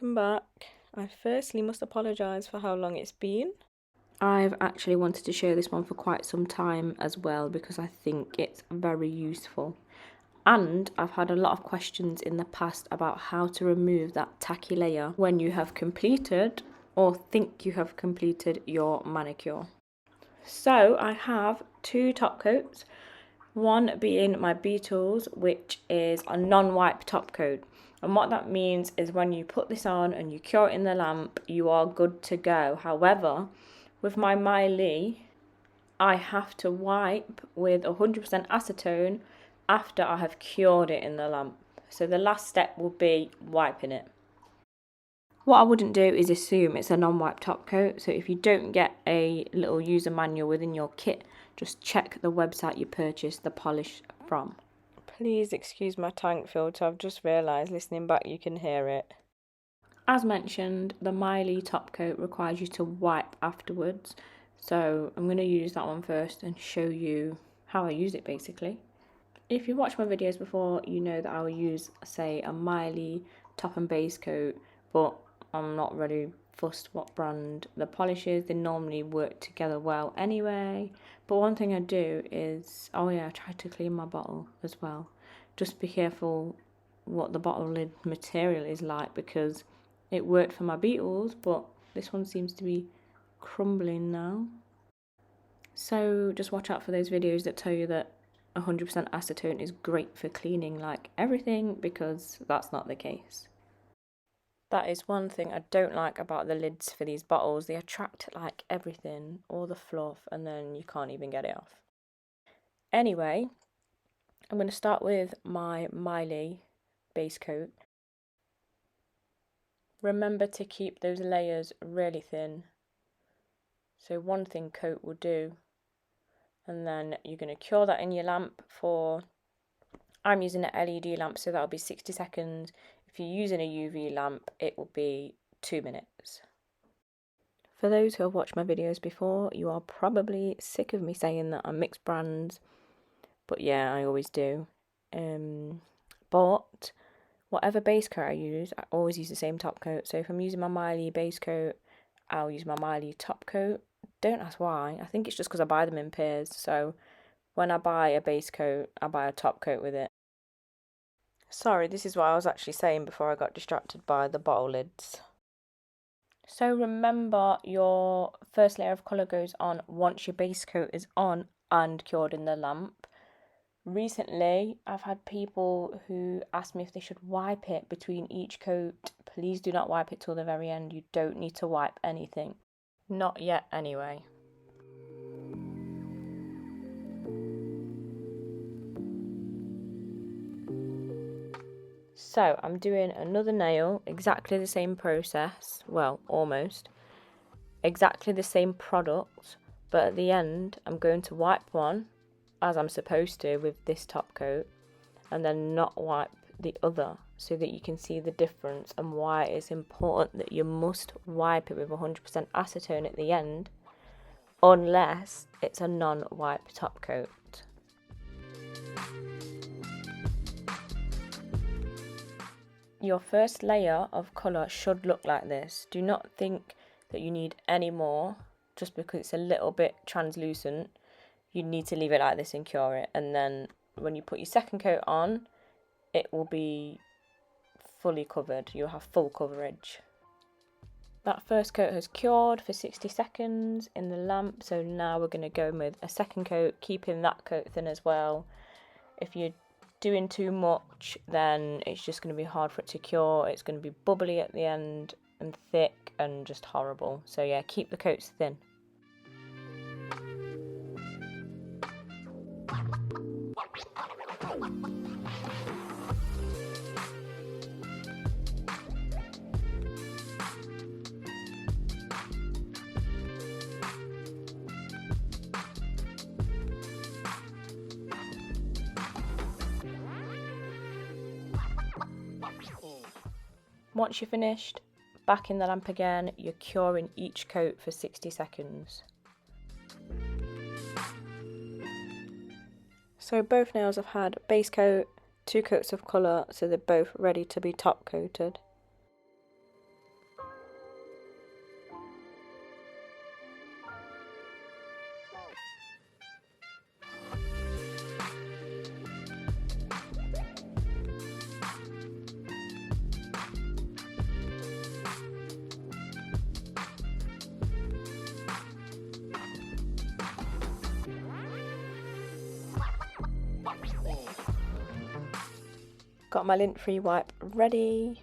welcome back. I firstly must apologise for how long it's been. I've actually wanted to share this one for quite some time as well because I think it's very useful. And I've had a lot of questions in the past about how to remove that tacky layer when you have completed or think you have completed your manicure. So I have two top coats, one being my Beetles, which is a non-wipe top coat. And what that means is when you put this on and you cure it in the lamp, you are good to go. However, with my Miley, I have to wipe with 100% acetone after I have cured it in the lamp. So the last step will be wiping it. What I wouldn't do is assume it's a non-wipe top coat. So if you don't get a little user manual within your kit, just check the website you purchased the polish from. Please excuse my tank filter, I've just realised listening back you can hear it. As mentioned, the Miley top coat requires you to wipe afterwards. So I'm going to use that one first and show you how I use it basically. If you watched my videos before, you know that I will use, say, a Miley top and base coat, but I'm not really fussed what brand the polish is. They normally work together well anyway. But one thing I do is, I try to clean my bottle as well. Just be careful what the bottle lid material is like because it worked for my Beetles, but this one seems to be crumbling now. So just watch out for those videos that tell you that 100% acetone is great for cleaning like everything, because that's not the case. That is one thing I don't like about the lids for these bottles. They attract like everything, all the fluff, and then you can't even get it off. Anyway, I'm going to start with my Miley base coat. Remember to keep those layers really thin. So one thin coat will do. And then you're going to cure that in your lamp for, I'm using an LED lamp, so that'll be 60 seconds. If you're using a UV lamp, it will be 2 minutes. For those who have watched my videos before, you are probably sick of me saying that I mix brands, but yeah, I always do. But whatever base coat I use, I always use the same top coat. So if I'm using my Miley base coat, I'll use my Miley top coat. Don't ask why. I think it's just because I buy them in pairs. So when I buy a base coat, I buy a top coat with it. Sorry, this is what I was actually saying before I got distracted by the bottle lids. So remember, your first layer of colour goes on once your base coat is on and cured in the lamp. Recently, I've had people who asked me if they should wipe it between each coat. Please do not wipe it till the very end. You don't need to wipe anything. Not yet, anyway. So, I'm doing another nail, exactly the same process, well, almost. Exactly the same product, but at the end, I'm going to wipe one, as I'm supposed to with this top coat, and then not wipe the other, so that you can see the difference and why it's important that you must wipe it with 100% acetone at the end, unless it's a non-wipe top coat. Your first layer of colour should look like this. Do not think that you need any more just because it's a little bit translucent. You need to leave it like this and cure it, and then when you put your second coat on, it will be fully covered. You'll have full coverage. That first coat has cured for 60 seconds in the lamp, so now we're going to go in with a second coat, keeping that coat thin as well. If you're doing too much, then it's just going to be hard for it to cure. It's going to be bubbly at the end and thick and just horrible. So yeah, keep the coats thin. Once you're finished, back in the lamp again, you're curing each coat for 60 seconds. So both nails have had base coat, 2 coats of colour, so they're both ready to be top coated. Got my lint-free wipe ready.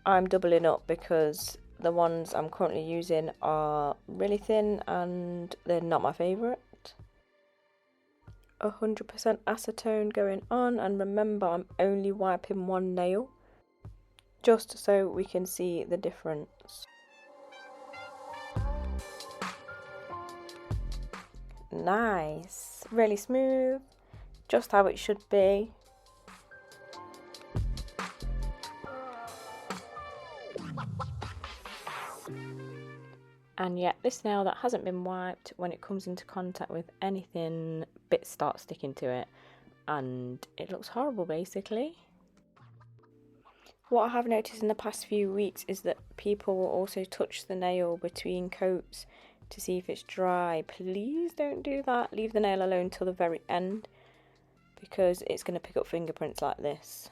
I'm doubling up because the ones I'm currently using are really thin and they're not my favourite. 100% acetone going on, and remember I'm only wiping one nail just so we can see the difference. Nice, really smooth, just how it should be. And yet this nail that hasn't been wiped, when it comes into contact with anything, bits start sticking to it and it looks horrible basically. What I have noticed in the past few weeks is that people will also touch the nail between coats to see if it's dry. Please don't do that. Leave the nail alone till the very end because it's going to pick up fingerprints like this.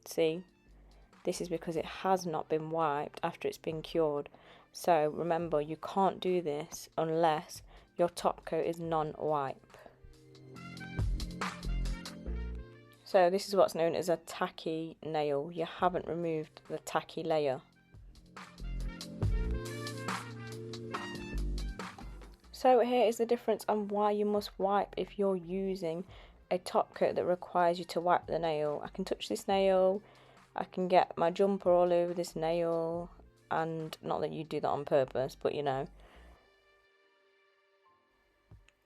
See? This is because it has not been wiped after it's been cured. So remember, you can't do this unless your top coat is non-wipe. So this is what's known as a tacky nail. You haven't removed the tacky layer. So here is the difference on why you must wipe if you're using a top coat that requires you to wipe the nail. I can touch this nail, I can get my jumper all over this nail, and not that you do that on purpose, but you know.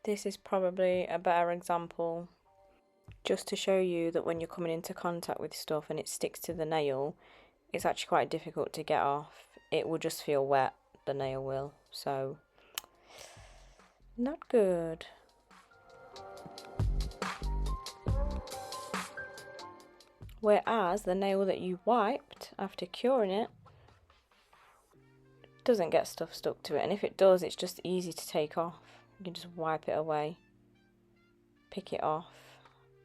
This is probably a better example, just to show you that when you're coming into contact with stuff and it sticks to the nail, it's actually quite difficult to get off. It will just feel wet, the nail will, so not good. Whereas the nail that you wiped after curing it doesn't get stuff stuck to it, and if it does, it's just easy to take off. You can just wipe it away, pick it off,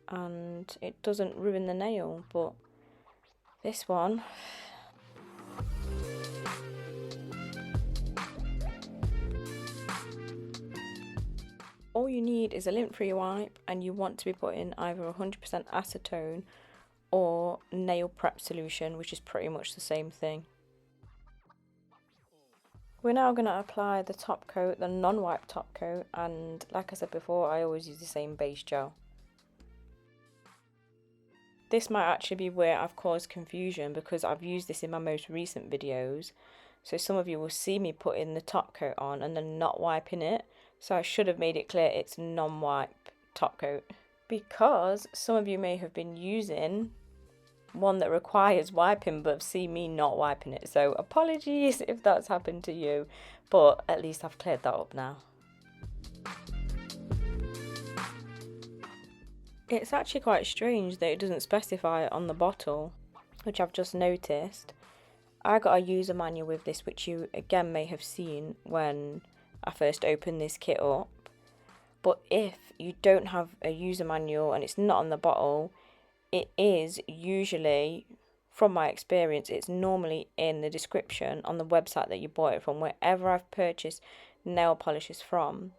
and it doesn't ruin the nail. But this one, all you need is a lint-free wipe, and you want to be putting either 100% acetone or nail prep solution, which is pretty much the same thing. We're now going to apply the top coat, the non-wipe top coat, and like I said before, I always use the same base gel. This might actually be where I've caused confusion because I've used this in my most recent videos, so some of you will see me putting the top coat on and then not wiping it, so I should have made it clear it's non-wipe top coat, because some of you may have been using one that requires wiping but see me not wiping it, so apologies if that's happened to you, but at least I've cleared that up now. It's actually quite strange that it doesn't specify on the bottle, which I've just noticed. I got a user manual with this, which you again may have seen when I first opened this kit up, but if you don't have a user manual and it's not on the bottle, it is usually, from my experience, it's normally in the description on the website that you bought it from. Wherever I've purchased nail polishes from,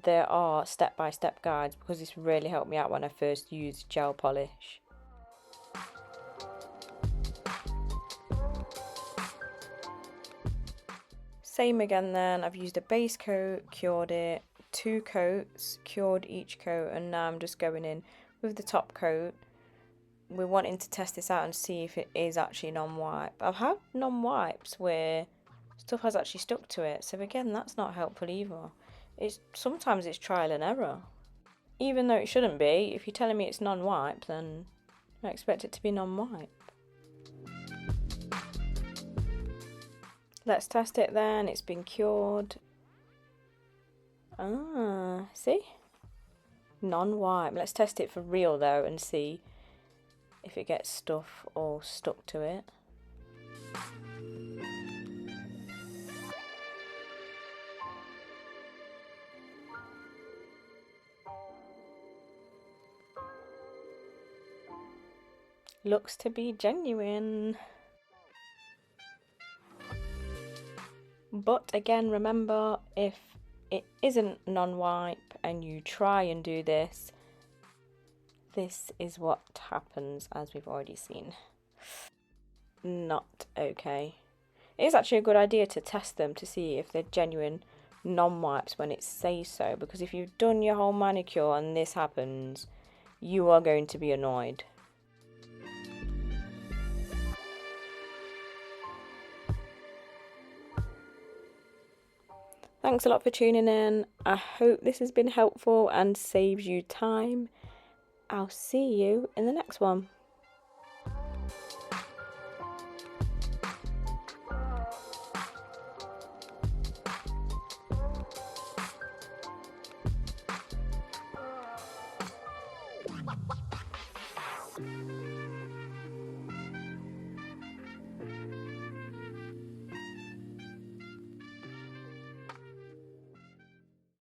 there are step-by-step guides, because this really helped me out when I first used gel polish. Same again then, I've used a base coat, cured it, 2 coats, cured each coat, and now I'm just going in with the top coat. We're wanting to test this out and see if it is actually non-wipe. I've had non-wipes where stuff has actually stuck to it, so again, that's not helpful either. Sometimes it's trial and error. Even though it shouldn't be, if you're telling me it's non-wipe, then I expect it to be non-wipe. Let's test it then, it's been cured. See? Non-wipe. Let's test it for real though and see if it gets stuff all stuck to it. Looks to be genuine. But again, remember, if it isn't non-wipe and you try and do this, this is what happens, as we've already seen. Not okay. It is actually a good idea to test them to see if they're genuine non-wipes when it says so, because if you've done your whole manicure and this happens, you are going to be annoyed. Thanks a lot for tuning in. I hope this has been helpful and saves you time. I'll see you in the next one.